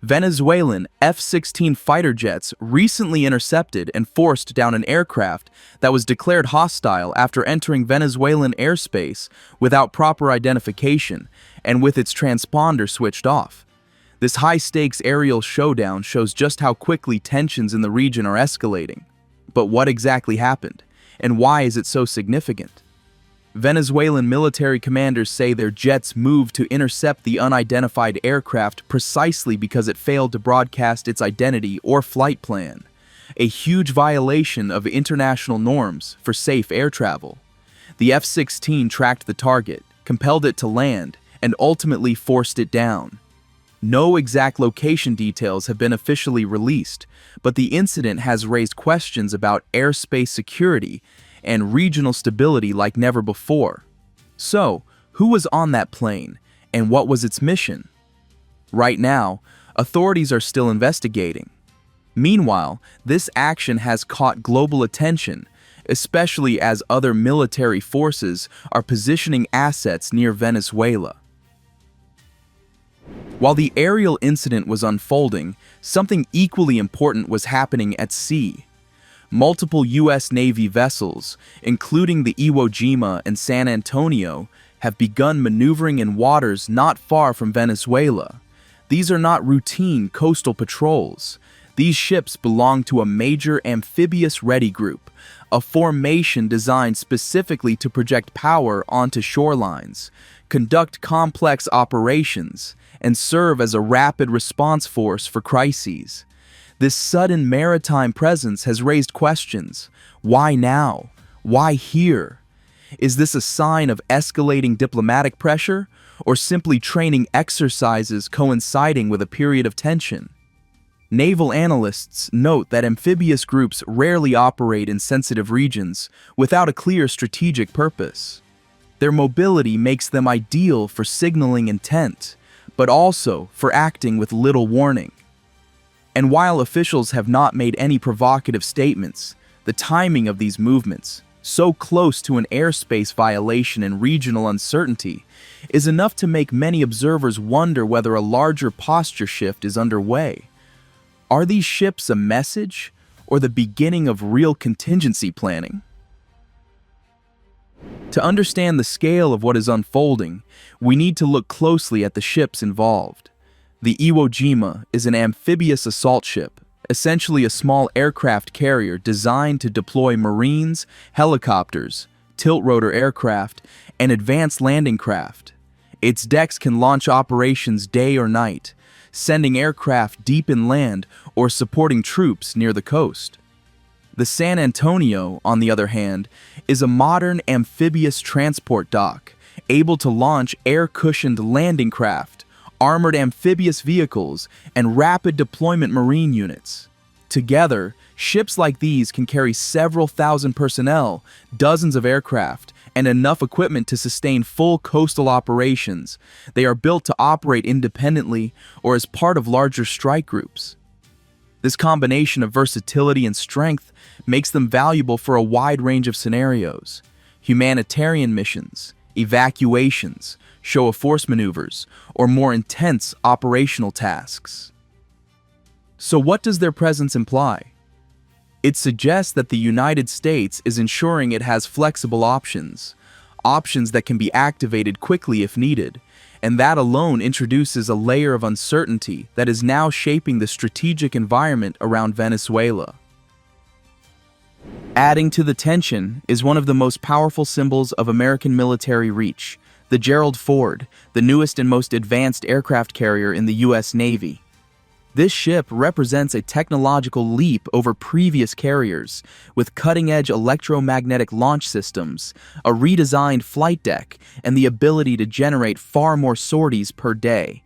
Venezuelan F-16 fighter jets recently intercepted and forced down an aircraft that was declared hostile after entering Venezuelan airspace without proper identification and with its transponder switched off. This high-stakes aerial showdown shows just how quickly tensions in the region are escalating. But what exactly happened, and why is it so significant? Venezuelan military commanders say their jets moved to intercept the unidentified aircraft precisely because it failed to broadcast its identity or flight plan, a huge violation of international norms for safe air travel. The F-16 tracked the target, compelled it to land, and ultimately forced it down. No exact location details have been officially released, but the incident has raised questions about airspace security and regional stability like never before. So, who was on that plane, and what was its mission? Right now, authorities are still investigating. Meanwhile, this action has caught global attention, especially as other military forces are positioning assets near Venezuela. While the aerial incident was unfolding, something equally important was happening at sea. Multiple U.S. Navy vessels, including the Iwo Jima and San Antonio, have begun maneuvering in waters not far from Venezuela. These are not routine coastal patrols. These ships belong to a major amphibious ready group, a formation designed specifically to project power onto shorelines, conduct complex operations, and serve as a rapid response force for crises. This sudden maritime presence has raised questions. Why now? Why here? Is this a sign of escalating diplomatic pressure, or simply training exercises coinciding with a period of tension? Naval analysts note that amphibious groups rarely operate in sensitive regions without a clear strategic purpose. Their mobility makes them ideal for signaling intent, but also for acting with little warning. And while officials have not made any provocative statements, the timing of these movements, so close to an airspace violation and regional uncertainty, is enough to make many observers wonder whether a larger posture shift is underway. Are these ships a message, or the beginning of real contingency planning? To understand the scale of what is unfolding, we need to look closely at the ships involved. The Iwo Jima is an amphibious assault ship, essentially a small aircraft carrier designed to deploy Marines, helicopters, tilt-rotor aircraft, and advanced landing craft. Its decks can launch operations day or night, sending aircraft deep inland or supporting troops near the coast. The San Antonio, on the other hand, is a modern amphibious transport dock, able to launch air-cushioned landing craft, armored amphibious vehicles, and rapid deployment marine units. Together, ships like these can carry several thousand personnel, dozens of aircraft, and enough equipment to sustain full coastal operations. They are built to operate independently or as part of larger strike groups. This combination of versatility and strength makes them valuable for a wide range of scenarios: humanitarian missions, evacuations, show-of-force maneuvers, or more intense operational tasks. So what does their presence imply? It suggests that the United States is ensuring it has flexible options that can be activated quickly if needed, and that alone introduces a layer of uncertainty that is now shaping the strategic environment around Venezuela. Adding to the tension is one of the most powerful symbols of American military reach, the Gerald R, the newest and most advanced aircraft carrier in the U.S. Navy. This ship represents a technological leap over previous carriers, with cutting-edge electromagnetic launch systems, a redesigned flight deck, and the ability to generate far more sorties per day.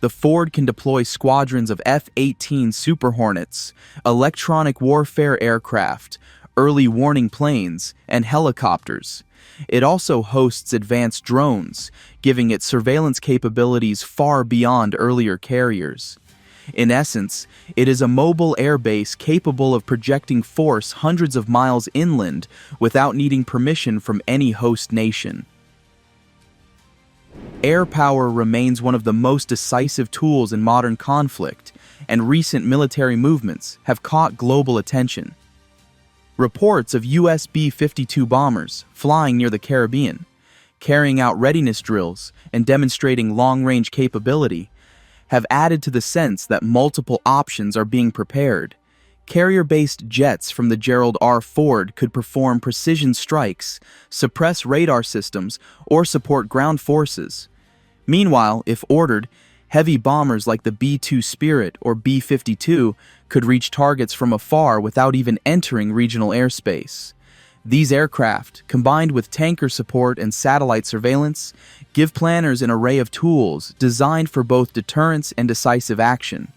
The Ford can deploy squadrons of F-18 Super Hornets, electronic warfare aircraft, early warning planes, and helicopters. It also hosts advanced drones, giving it surveillance capabilities far beyond earlier carriers. In essence, it is a mobile airbase capable of projecting force hundreds of miles inland without needing permission from any host nation. Air power remains one of the most decisive tools in modern conflict, and recent military movements have caught global attention. Reports of US B-52 bombers flying near the Caribbean, carrying out readiness drills and demonstrating long-range capability, have added to the sense that multiple options are being prepared. Carrier-based jets from the Gerald R could perform precision strikes, suppress radar systems, or support ground forces. Meanwhile, if ordered, heavy bombers like the B-2 Spirit or B-52 could reach targets from afar without even entering regional airspace. These aircraft, combined with tanker support and satellite surveillance, give planners an array of tools designed for both deterrence and decisive action.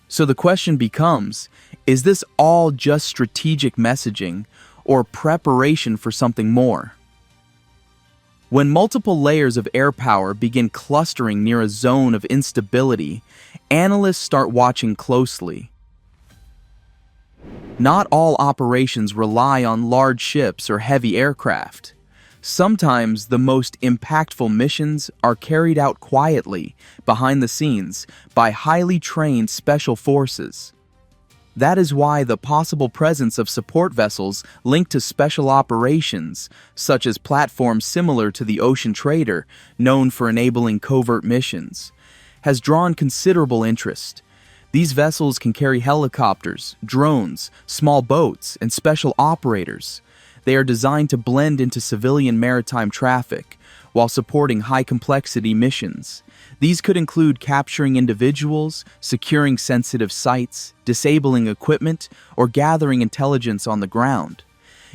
So the question becomes, is this all just strategic messaging or preparation for something more? When multiple layers of air power begin clustering near a zone of instability, analysts start watching closely. Not all operations rely on large ships or heavy aircraft. Sometimes the most impactful missions are carried out quietly, behind the scenes, by highly trained special forces. That is why the possible presence of support vessels linked to special operations, such as platforms similar to the Ocean Trader, known for enabling covert missions, has drawn considerable interest. These vessels can carry helicopters, drones, small boats, and special operators. They are designed to blend into civilian maritime traffic while supporting high-complexity missions. These could include capturing individuals, securing sensitive sites, disabling equipment, or gathering intelligence on the ground.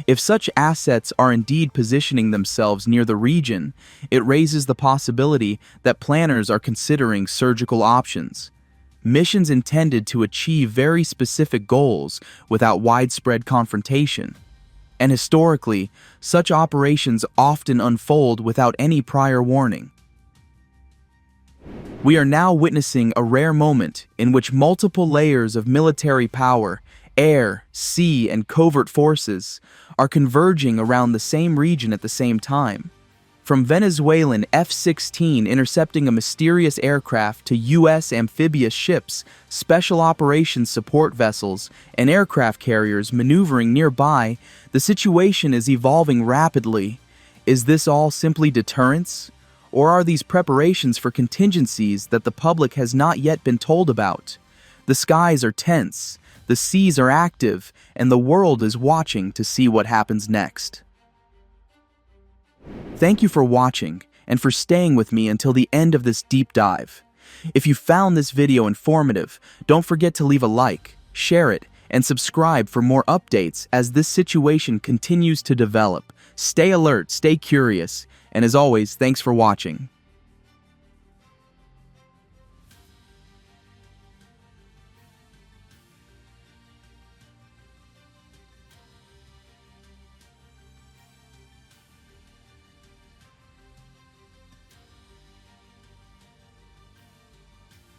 If such assets are indeed positioning themselves near the region, it raises the possibility that planners are considering surgical options. Missions intended to achieve very specific goals without widespread confrontation. And historically, such operations often unfold without any prior warning. We are now witnessing a rare moment in which multiple layers of military power, air, sea, and covert forces are converging around the same region at the same time. From Venezuelan F-16 intercepting a mysterious aircraft to U.S. amphibious ships, special operations support vessels, and aircraft carriers maneuvering nearby, the situation is evolving rapidly. Is this all simply deterrence? Or are these preparations for contingencies that the public has not yet been told about? The skies are tense, the seas are active, and the world is watching to see what happens next. Thank you for watching and for staying with me until the end of this deep dive. If you found this video informative, don't forget to leave a like, share it, and subscribe for more updates as this situation continues to develop. Stay alert, stay curious, and as always, thanks for watching.